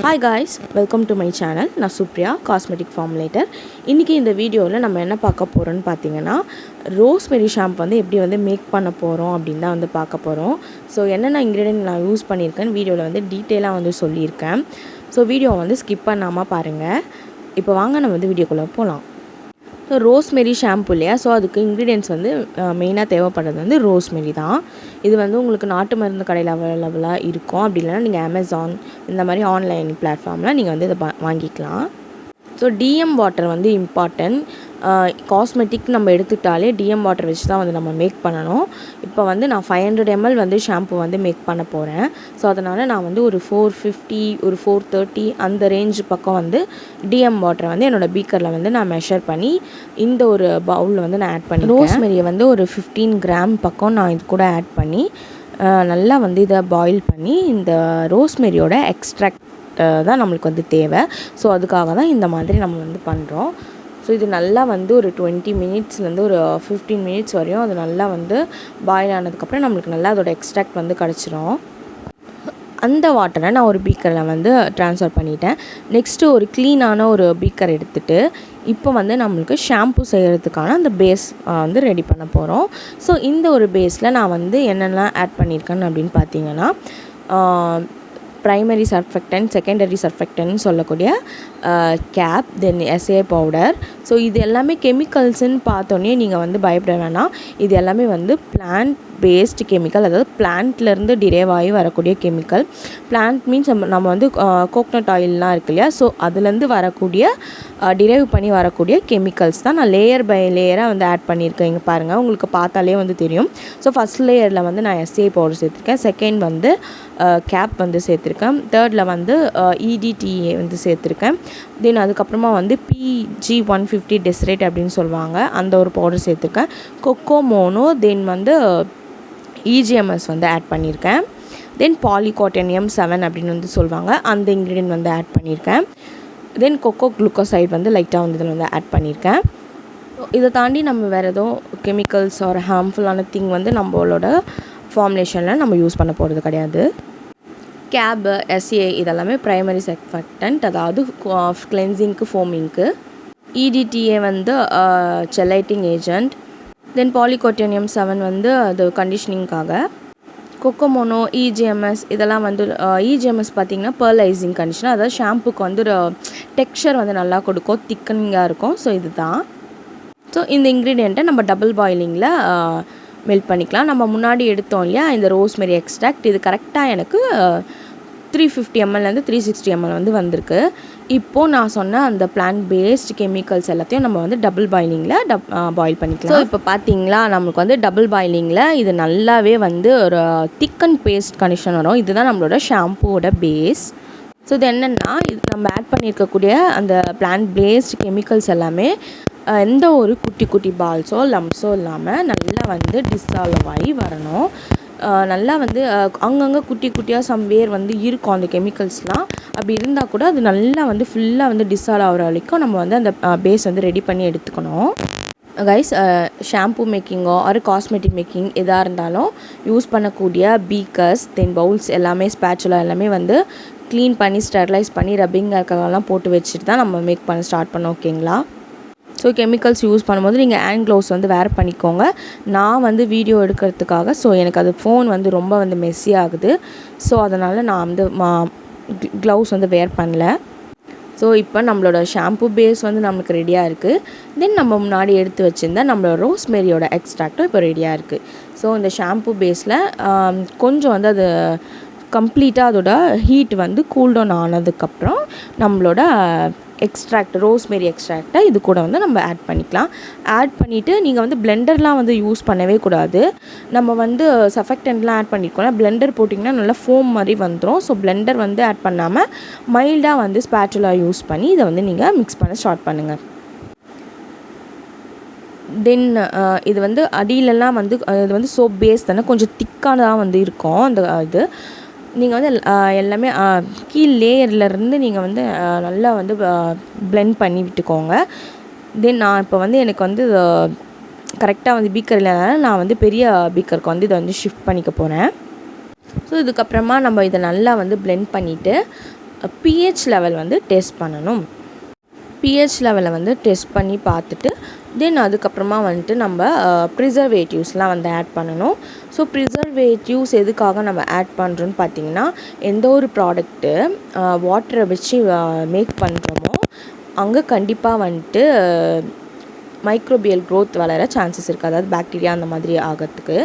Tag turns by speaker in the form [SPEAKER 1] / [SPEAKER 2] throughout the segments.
[SPEAKER 1] Hi guys, welcome to my channel. நான் Supriya cosmetic ஃபார்முலேட்டர். இன்றைக்கி இந்த வீடியோவில் நம்ம என்ன பார்க்க போகிறோன்னு பார்த்தீங்கன்னா, ரோஸ்மெரி ஷாம்பு வந்து எப்படி வந்து மேக் பண்ண போகிறோம் அப்படின்னு தான் வந்து பார்க்க போகிறோம். ஸோ என்னென்ன இன்க்ரீடியன்ட் நான் யூஸ் பண்ணியிருக்கேன்னு வீடியோவில் வந்து டீட்டெயிலாக வந்து சொல்லியிருக்கேன். ஸோ வீடியோவை வந்து ஸ்கிப் பண்ணாமல் பாருங்கள். இப்போ வாங்க நம்ம வந்து வீடியோக்குள்ளே போகலாம். ஸோ ரோஸ்மெரி ஷாம்பு இல்லையா, ஸோ அதுக்கு இன்க்ரீடியன்ட்ஸ் வந்து மெயினாக தேவைப்படுறது வந்து ரோஸ்மெரி தான். இது வந்து உங்களுக்கு நாட்டு மருந்து கடையில் அவைலபிளாக இருக்கும். அப்படி இல்லைனா நீங்கள் அமேசான் இந்த மாதிரி ஆன்லைன் பிளாட்ஃபார்மில் நீங்கள் வந்து இதை வாங்கிக்கலாம். ஸோ டிஎம் வாட்டர் வந்து இம்பார்ட்டன்ட். காஸ்மெட்டிக் நம்ம எடுத்துக்கிட்டாலே டிஎம் வாட்டர் வச்சு தான் வந்து நம்ம மேக் பண்ணணும். இப்போ வந்து நான் 500 ml வந்து ஷாம்பு வந்து மேக் பண்ண போகிறேன். ஸோ அதனால் நான் வந்து ஒரு 450 ஒரு 430 அந்த ரேஞ்சு பக்கம் வந்து டிஎம் வாட்டரை வந்து என்னோடய பீக்கரில் வந்து நான் மெஷர் பண்ணி இந்த ஒரு பவுலில் வந்து நான் ஆட் பண்ணி ரோஸ்மெரியை வந்து ஒரு 15 கிராம் பக்கம் நான் இது கூட ஆட் பண்ணி நல்லா வந்து இதை பாயில் பண்ணி இந்த ரோஸ்மெரியோட எக்ஸ்ட்ராக்ட் தான் நம்மளுக்கு வந்து தேவை. ஸோ அதுக்காக தான் இந்த மாதிரி நம்ம வந்து பண்ணுறோம். ஸோ இது நல்லா வந்து ஒரு 20 மினிட்ஸ்லேருந்து ஒரு 15 மினிட்ஸ் வரையும் அது நல்லா வந்து பாயில் ஆனதுக்கப்புறம் நம்மளுக்கு நல்லா அதோட எக்ஸ்ட்ராக்ட் வந்து கிடச்சிரும். அந்த வாட்டரை நான் ஒரு பீக்கரில் வந்து ட்ரான்ஸ்ஃபர் பண்ணிட்டேன். நெக்ஸ்ட்டு ஒரு க்ளீனான ஒரு பீக்கர் எடுத்துகிட்டு இப்போ வந்து நம்மளுக்கு ஷாம்பு செய்கிறதுக்கான அந்த பேஸ் வந்து ரெடி பண்ண போகிறோம். ஸோ இந்த ஒரு பேஸில் நான் வந்து என்னென்னலாம் ஆட் பண்ணியிருக்கேன்னு அப்படின்னு பார்த்தீங்கன்னா, ப்ரைமரி சர்ஃபெக்டன்ட், செகண்டரி சர்ஃபெக்டன்ட்னு சொல்லக்கூடிய கேப், தென் எஸ்ஏ பவுடர். ஸோ இது எல்லாமே கெமிக்கல்ஸுன்னு பார்த்தோன்னே நீங்கள் வந்து பயப்பட வேணாம். இது எல்லாமே வந்து பிளான்ட் பேஸ்டு கெமிக்கல், அதாவது பிளான்ட்லேருந்து டிரைவ் ஆகி வரக்கூடிய கெமிக்கல். பிளான்ட் மீன்ஸ் நம்ம வந்து கோக்னட் ஆயிலெலாம் இருக்கு இல்லையா, ஸோ அதுலேருந்து வரக்கூடிய டிரைவ் பண்ணி வரக்கூடிய கெமிக்கல்ஸ் தான் நான் லேயர் பை லேயராக வந்து ஆட் பண்ணியிருக்கேன். இங்கே பாருங்கள், உங்களுக்கு பார்த்தாலே வந்து தெரியும். ஸோ ஃபஸ்ட் லேயரில் வந்து நான் எஸ்ஏ பவுடர் சேர்த்துருக்கேன், செகண்ட் வந்து கேப் வந்து சேர்த்துருக்கேன், தேர்டில் வந்து இடிடிஏ வந்து சேர்த்துருக்கேன், தென் அதுக்கப்புறமா வந்து PG 150 டெஸ்ரேட் அப்படின்னு சொல்லுவாங்க, அந்த ஒரு பவுடர் சேர்த்துருக்கேன், கொக்கோ மோனோ, தென் வந்து EGMS வந்து ஆட் பண்ணியிருக்கேன், தென் பாலிகாட்டனியம் 7 அப்படின்னு வந்து சொல்லுவாங்க, அந்த இன்க்ரீடியன்ட் வந்து ஆட் பண்ணியிருக்கேன், தென் கொக்கோ குளுக்கோசைட் வந்து லைட்டாக வந்து இதில் வந்து ஆட் பண்ணியிருக்கேன். இதை தாண்டி நம்ம வேறு எதுவும் கெமிக்கல்ஸ் ஒரு ஹார்ம்ஃபுல்லான திங் வந்து நம்மளோட ஃபார்முலேஷனில் நம்ம யூஸ் பண்ண போகிறது கிடையாது. கேபு, எஸ்ஏ இதெல்லாமே ப்ரைமரி சர்ஃபெக்டன்ட், அதாவது கிளென்சிங்க்கு, ஃபோமிங்க்கு. இடிடிஏ வந்து செலைட்டிங் ஏஜென்ட், தென் பாலிகாட்டனியம் 7 வந்து அது கண்டிஷனிங்காக. கொக்கோமோனோ, EGMS இதெல்லாம் வந்து EGMS பார்த்திங்கன்னா பெர்லைசிங் கண்டிஷனர், அதாவது ஷாம்புக்கு வந்து ஒரு டெக்ஸ்சர் வந்து நல்லா கொடுக்கும், திக்கனிங்காக இருக்கும். ஸோ இதுதான். ஸோ இந்த இன்க்ரீடியண்ட்டை நம்ம டபுள் பாயிலிங்கில் மெல்ட் பண்ணிக்கலாம். நம்ம முன்னாடி எடுத்தோம் இல்லையா இந்த ரோஸ்மெரி எக்ஸ்ட்ராக்ட், இது கரெக்டாக எனக்கு 350 mlலேருந்து 360 ml வந்து வந்திருக்கு. இப்போது நான் சொன்ன அந்த பிளான்ட் பேஸ்ட் கெமிக்கல்ஸ் எல்லாத்தையும் நம்ம வந்து டபுள் பாயிலிங்கில் பாயில் பண்ணிக்கலாம். ஸோ இப்போ பார்த்தீங்களா, நம்மளுக்கு வந்து டபுள் பாயிலிங்கில் இது நல்லாவே வந்து ஒரு திக் அண்ட் பேஸ்ட் கண்டிஷன் வரும். இதுதான் நம்மளோட ஷாம்புவோட பேஸ். ஸோ இது என்னென்னா, இது நம்ம ஆட் பண்ணியிருக்கக்கூடிய அந்த பிளான்ட் பேஸ்ட் கெமிக்கல்ஸ் எல்லாமே எந்த ஒரு குட்டி குட்டி பால்ஸோ லம்ஸோ இல்லாமல் நல்லா வந்து டிசால்வ் ஆகி வரணும். நல்லா வந்து அங்கங்கே குட்டி குட்டியாக சம்வேர் வந்து இருக்கும் அந்த கெமிக்கல்ஸ்லாம். அப்படி இருந்தால் கூட அது நல்லா வந்து ஃபுல்லாக வந்து டிசால்வ் ஆகிற வரைக்கும் நம்ம வந்து அந்த பேஸ் வந்து ரெடி பண்ணி எடுத்துக்கணும். கைஸ், ஷாம்பூ மேக்கிங்கோ ஒரு காஸ்மெட்டிக் மேக்கிங் எதாக இருந்தாலும் யூஸ் பண்ணக்கூடிய பீக்கர்ஸ், தென் பவுல்ஸ் எல்லாமே, ஸ்பேச்சுலா எல்லாமே வந்து க்ளீன் பண்ணி ஸ்டெர்லைஸ் பண்ணி ரப்பிங் ஆல்கஹால்லாம் போட்டு வச்சுட்டு தான் நம்ம மேக் பண்ண ஸ்டார்ட் பண்ணோம். ஓகேங்களா? ஸோ கெமிக்கல்ஸ் யூஸ் பண்ணும்போது நீங்கள் ஹேண்ட் க்ளவுஸ் வந்து வேர் பண்ணிக்கோங்க. நான் வந்து வீடியோ எடுக்கிறதுக்காக ஸோ எனக்கு அது ஃபோன் வந்து ரொம்ப வந்து மெஸ்ஸி ஆகுது. ஸோ அதனால் நான் வந்து க்ளவுஸ் வந்து வேர் பண்ணல. ஸோ இப்போ நம்மளோட ஷாம்பு பேஸ் வந்து நம்மளுக்கு ரெடியாக இருக்குது. தென் நம்ம முன்னாடி எடுத்து வச்சுருந்தா நம்மளோட ரோஸ்மெரியோட எக்ஸ்ட்ராக்டும் இப்போ ரெடியாக இருக்குது. ஸோ இந்த ஷாம்பு பேஸில் கொஞ்சம் வந்து அது கம்ப்ளீட்டாக அதோட ஹீட் வந்து கூல்டவுன் ஆனதுக்கப்புறம் நம்மளோட எக்ஸ்ட்ராக்ட், ரோஸ்மெரி எக்ஸ்ட்ராக்டை இது கூட வந்து நம்ம ஆட் பண்ணிக்கலாம். ஆட் பண்ணிவிட்டு நீங்கள் வந்து பிளெண்டர்லாம் வந்து யூஸ் பண்ணவே கூடாது. நம்ம வந்து சர்ஃபெக்டன்ட்லாம் ஆட் பண்ணியிருக்கோம்னா பிளெண்டர் போட்டிங்கன்னா நல்லா ஃபோம் மாதிரி வந்துடும். ஸோ பிளெண்டர் வந்து ஆட் பண்ணாமல் மைல்டாக வந்து ஸ்பேச்சுலா யூஸ் பண்ணி இதை வந்து நீங்கள் மிக்ஸ் பண்ண ஸ்டார்ட் பண்ணுங்கள். தென் இது வந்து அடியிலலாம் வந்து இது வந்து சோப் பேஸ் தானே, கொஞ்சம் திக்கானதாக வந்து இருக்கும் அந்த இது. நீங்கள் வந்து எல்லாமே கீழ் லேயர்லேருந்து நீங்கள் வந்து நல்லா வந்து பிளெண்ட் பண்ணி விட்டுக்கோங்க. தென் நான் இப்போ வந்து எனக்கு வந்து கரெக்டாக வந்து பீக்கர் இல்லைனால நான் வந்து பெரிய பீக்கருக்கு வந்து இதை வந்து ஷிஃப்ட் பண்ணிக்க போகிறேன். ஸோ இதுக்கப்புறமா நம்ம இதை நல்லா வந்து பிளெண்ட் பண்ணிவிட்டு pH லெவல் வந்து டெஸ்ட் பண்ணணும். pH லெவலை வந்து டெஸ்ட் பண்ணி பார்த்துட்டு தென் அதுக்கப்புறமா வந்துட்டு நம்ம ப்ரிசர்வேட்டிவ்ஸ்லாம் வந்து ஆட் பண்ணணும். ஸோ ப்ரிசர்வேட்டிவ்ஸ் எதுக்காக நம்ம ஆட் பண்ணுறோன்னு பார்த்தீங்கன்னா, எந்த ஒரு ப்ராடக்ட்டு வாட்டரை வச்சு மேக் பண்ணுறோமோ அங்கே கண்டிப்பாக வந்துட்டு மைக்ரோபியல் க்ரோத் வளர சான்சஸ் இருக்குது, அதாவது பாக்டீரியா அந்த மாதிரி ஆகிறதுக்கு.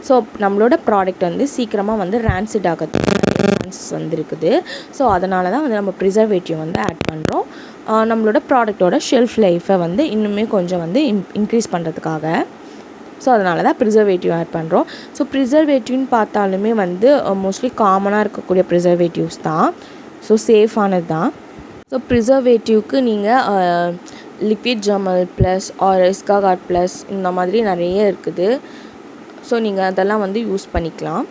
[SPEAKER 1] ஸோ நம்மளோட ப்ராடக்ட் வந்து சீக்கிரமாக வந்து ரான்சிட் ஆகிறதுக்கு சான்சஸ் வந்து இருக்குது. ஸோ அதனால தான் வந்து நம்ம ப்ரிசர்வேட்டிவ் வந்து ஆட் பண்ணுறோம். நம்மளோட ப்ராடக்டோட ஷெல்ஃப் லைஃப்பை வந்து இன்னுமே கொஞ்சம் வந்து இன்க்ரீஸ் பண்ணுறதுக்காக. ஸோ அதனால தான் ப்ரிசர்வேட்டிவ் ஆட் பண்ணுறோம். ஸோ ப்ரிசர்வேட்டிவ்னு பார்த்தாலுமே வந்து மோஸ்ட்லி காமனாக இருக்கக்கூடிய ப்ரிசர்வேட்டிவ்ஸ் தான். ஸோ சேஃபானது தான். ஸோ ப்ரிசர்வேட்டிவ்க்கு நீங்கள் லிக்விட் ஜெர்மல் ப்ளஸ் ஆர் எஸ்காகார்ட் ப்ளஸ் இந்த மாதிரி நிறைய இருக்குது. ஸோ நீங்கள் அதெல்லாம் வந்து யூஸ் பண்ணிக்கலாம்.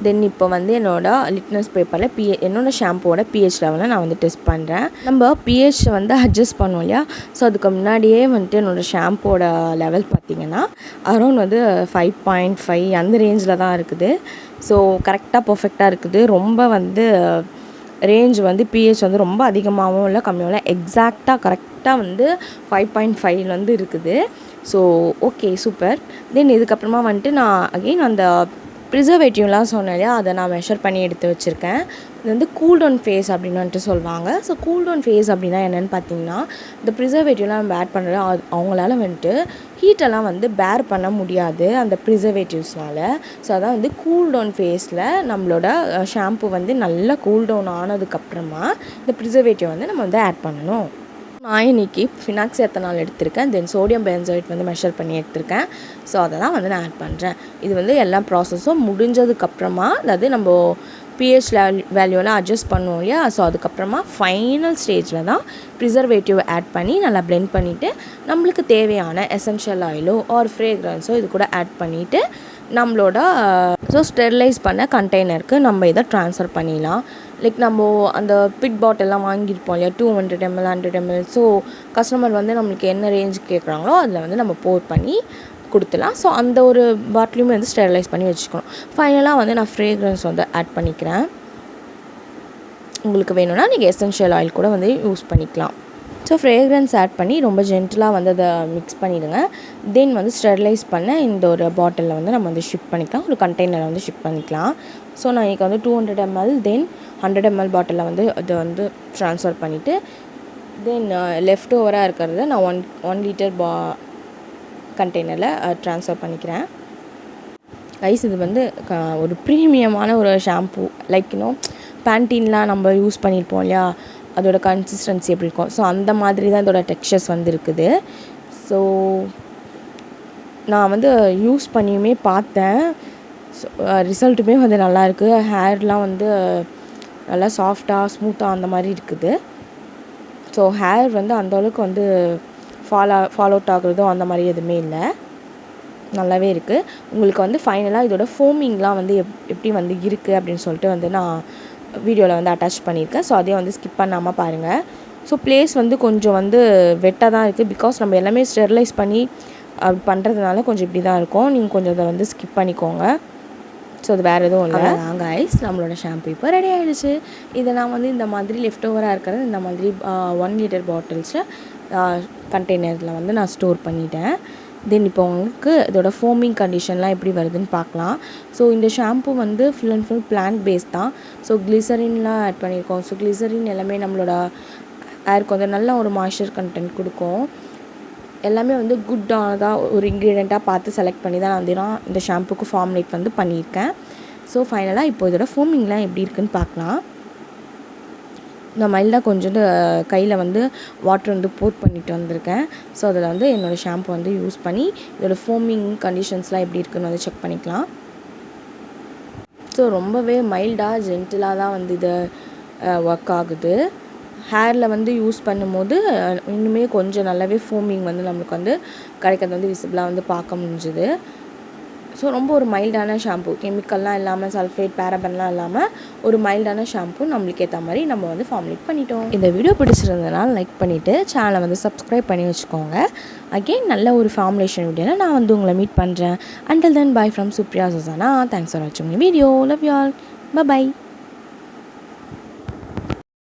[SPEAKER 1] தென் இப்போ வந்து என்னோடய லிட்னஸ் பேப்பரில் என்னோடய ஷாம்புவோட pH லெவலை நான் வந்து டெஸ்ட் பண்ணுறேன். நம்ம pH வந்து அட்ஜஸ்ட் பண்ணுவோம் இல்லையா? ஸோ அதுக்கு முன்னாடியே வந்துட்டு என்னோடய ஷாம்போட லெவல் பார்த்திங்கன்னா அரௌண்ட் வந்து 5.5 அந்த ரேஞ்சில் தான் இருக்குது. ஸோ கரெக்டாக பர்ஃபெக்டாக இருக்குது. ரொம்ப வந்து ரேஞ்ச் வந்து pH வந்து ரொம்ப அதிகமாகவும் இல்லை கம்மியாகவும் இல்லை, எக்ஸாக்டாக கரெக்டாக வந்து 5.5 வந்து இருக்குது. So okay, super. தென் இதுக்கப்புறமா வந்துட்டு நான் அகெயின் அந்த ப்ரிசர்வேட்டிவ்லாம் சொன்னேன் இல்லையா, அதை நான் மெஷர் பண்ணி எடுத்து வச்சுருக்கேன். இது வந்து கூல் டவுன் ஃபேஸ் அப்படின்னு வந்துட்டு சொல்லுவாங்க. ஸோ கூல் டவுன் ஃபேஸ் அப்படின்னா என்னென்னு பார்த்தீங்கன்னா, இந்த ப்ரிசர்வேட்டிவ்லாம் நம்ம ஆட் பண்ணுறது அவங்களால வந்துட்டு ஹீட்டெல்லாம் வந்து பேர் பண்ண முடியாது அந்த ப்ரிசர்வேட்டிவ்ஸ்னால். ஸோ அதான் வந்து கூல் டவுன் ஃபேஸில் நம்மளோட ஷாம்பு வந்து நல்லா கூல் டவுன் ஆனதுக்கப்புறமா இந்த ப்ரிசர்வேட்டிவ் வந்து நம்ம வந்து ஆட் பண்ணணும். நான் இன்றைக்கி ஃபினாக்ஸ் எத்தனால் எடுத்திருக்கேன். தென் சோடியம் பென்சோயேட் வந்து மெஷர் பண்ணி எடுத்திருக்கேன். ஸோ அதை தான் வந்து நான் ஆட் பண்ணுறேன். இது வந்து எல்லா ப்ராசஸும் முடிஞ்சதுக்கப்புறமா, அதாவது நம்ம pH வேல்யூலாம் அட்ஜஸ்ட் பண்ணுவோம் இல்லையா? ஸோ அதுக்கப்புறமா ஃபைனல் ஸ்டேஜில் தான் ப்ரிசர்வேட்டிவ் ஆட் பண்ணி நல்லா பிளெண்ட் பண்ணிவிட்டு நம்மளுக்கு தேவையான எசென்ஷியல் ஆயிலோ ஆர் ஃப்ரேக்ரன்ஸோ இது கூட ஆட் பண்ணிவிட்டு நம்மளோட ஸ்டெரிலைஸ் பண்ண கண்டெய்னருக்கு நம்ம இதை ட்ரான்ஸ்ஃபர் பண்ணிடலாம். லைக் நம்ம அந்த பிட் பாட்டில்லாம் வாங்கியிருப்போம் இல்லையா, 200 ml 100 ml. ஸோ கஸ்டமர் வந்து நம்மளுக்கு என்ன ரேஞ்சுக்கு கேட்குறாங்களோ அதில் வந்து நம்ம போர் பண்ணி கொடுத்துலாம். ஸோ அந்த ஒரு பாட்டிலையுமே வந்து ஸ்டெரிலைஸ் பண்ணி வச்சுக்கணும். ஃபைனலாக வந்து நான் ஃப்ரேக்ரன்ஸ் வந்து ஆட் பண்ணிக்கிறேன். உங்களுக்கு வேணும்னா நீங்கள் எசென்ஷியல் ஆயில் கூட வந்து யூஸ் பண்ணிக்கலாம். ஸோ ஃப்ரேக்ரன்ஸ் ஆட் பண்ணி ரொம்ப ஜென்டிலாக வந்து அதை மிக்ஸ் பண்ணிவிடுங்க. தென் வந்து ஸ்டெரிலைஸ் பண்ண இந்த ஒரு பாட்டிலில் வந்து நம்ம வந்து ஷிப் பண்ணிக்கலாம், ஒரு கண்டெய்னரில் வந்து ஷிப் பண்ணிக்கலாம். ஸோ நான் இன்றைக்கி வந்து 200 ml தென் 100 ml பாட்டிலில் வந்து அதை வந்து ட்ரான்ஸ்ஃபர் பண்ணிவிட்டு தென் லெஃப்ட் ஓவராக இருக்கிறத நான் 1 லிட்டர் கண்டெய்னரில் ட்ரான்ஸ்ஃபர் பண்ணிக்கிறேன். கைஸ், இது வந்து ஒரு ப்ரீமியமான ஒரு ஷாம்பு. லைக் இன்னும் பேண்டீன்லாம் நம்ம யூஸ் பண்ணியிருப்போம் இல்லையா, அதோட கன்சிஸ்டன்சி எப்படி இருக்கும், ஸோ அந்த மாதிரி தான் இதோட டெக்ஸ்சர்ஸ் வந்து இருக்குது. ஸோ நான் வந்து யூஸ் பண்ணியுமே பார்த்தேன். ஸோ ரிசல்ட்டுமே வந்து நல்லாயிருக்கு. ஹேர்லாம் வந்து நல்லா சாஃப்டாக ஸ்மூத்தாக அந்த மாதிரி இருக்குது. ஸோ ஹேர் வந்து அந்தளவுக்கு வந்து ஃபால் அவுட் ஆகுறதோ அந்த மாதிரி எதுவுமே இல்லை, நல்லாவே இருக்குது. உங்களுக்கு வந்து ஃபைனலாக இதோட ஃபோமிங்லாம் வந்து எப்படி வந்து இருக்குது அப்படின்னு சொல்லிட்டு வந்து நான் வீடியோவில் வந்து அட்டாச் பண்ணியிருக்கேன். ஸோ அதையும் வந்து ஸ்கிப் பண்ணாமல் பாருங்கள். ஸோ ப்ளேஸ் வந்து கொஞ்சம் வந்து வெட்டாக தான் இருக்குது, பிகாஸ் நம்ம எல்லாமே ஸ்டெரிலைஸ் பண்ணி அப்படி பண்ணுறதுனால கொஞ்சம் இப்படி தான் இருக்கும். நீங்கள் கொஞ்சம் அதை வந்து ஸ்கிப் பண்ணிக்கோங்க. ஸோ அது வேறு எதுவும் இல்லை. கைஸ், நம்மளோட ஷாம்பு இப்போ ரெடி ஆகிடுச்சு. இதை நான் வந்து இந்த மாதிரி லெஃப்ட் ஓவராக இருக்கிறது இந்த மாதிரி 1 லிட்டர் பாட்டில்ஸில் கண்டெய்னரில் வந்து நான் ஸ்டோர் பண்ணிட்டேன். தென் இப்போ உங்களுக்கு இதோட ஃபோமிங் கண்டிஷன்லாம் எப்படி வருதுன்னு பார்க்கலாம். ஸோ இந்த ஷாம்பு வந்து full and full plant base தான். ஸோ கிளிசரின்லாம் ஆட் பண்ணியிருக்கோம். ஸோ கிளிசரின் எல்லாமே நம்மளோட ஹேருக்கு வந்து நல்ல ஒரு மாய்ஸ்சர் கண்டென்ட் கொடுக்கும். எல்லாமே வந்து குட்டானதாக ஒரு இன்க்ரீடியண்ட்டாக பார்த்து செலக்ட் பண்ணி தான் நான் வந்து இந்த ஷாம்புக்கு ஃபார்முலேட் வந்து பண்ணியிருக்கேன். ஸோ ஃபைனலாக இப்போ இதோட ஃபோமிங்லாம் எப்படி இருக்குன்னு பார்க்கலாம். நான் மைல்டாக கொஞ்சோண்டு கையில் வந்து வாட்டர் வந்து போட் பண்ணிட்டு வந்திருக்கேன். ஸோ அதில் வந்து என்னோடய ஷாம்பு வந்து யூஸ் பண்ணி இதோடய ஃபோமிங் கண்டிஷன்ஸ்லாம் எப்படி இருக்குன்னு வந்து செக் பண்ணிக்கலாம். ஸோ ரொம்பவே மைல்டாக ஜென்டிலாக தான் வந்து இது ஒர்க் ஆகுது. ஹேரில் வந்து யூஸ் பண்ணும்போது இன்னுமே கொஞ்சம் நல்லாவே ஃபோமிங் வந்து நம்மளுக்கு வந்து கிடைக்கிறது வந்து விசிபிளாக வந்து பார்க்க முடிஞ்சுது. ஸோ ரொம்ப ஒரு மைல்டான ஷாம்பு, கெமிக்கல்லாம் இல்லாமல் சல்ஃபேட் பேரபன்லாம் இல்லாமல் ஒரு மைல்டான ஷாம்பு நம்மளுக்கு ஏற்ற மாதிரி நம்ம வந்து ஃபார்முலேட் பண்ணிட்டோம். இந்த வீடியோ பிடிச்சிருந்ததுனால லைக் பண்ணிவிட்டு சேனலை வந்து சப்ஸ்கிரைப் பண்ணி வச்சுக்கோங்க. அகெயின் நல்ல ஒரு ஃபார்முலேஷன் வீடியோவில் நான் வந்து உங்களை மீட் பண்ணுறேன். Until then bye from Supriya Susana. Thanks for வாட்சிங் my video. Love you all. By.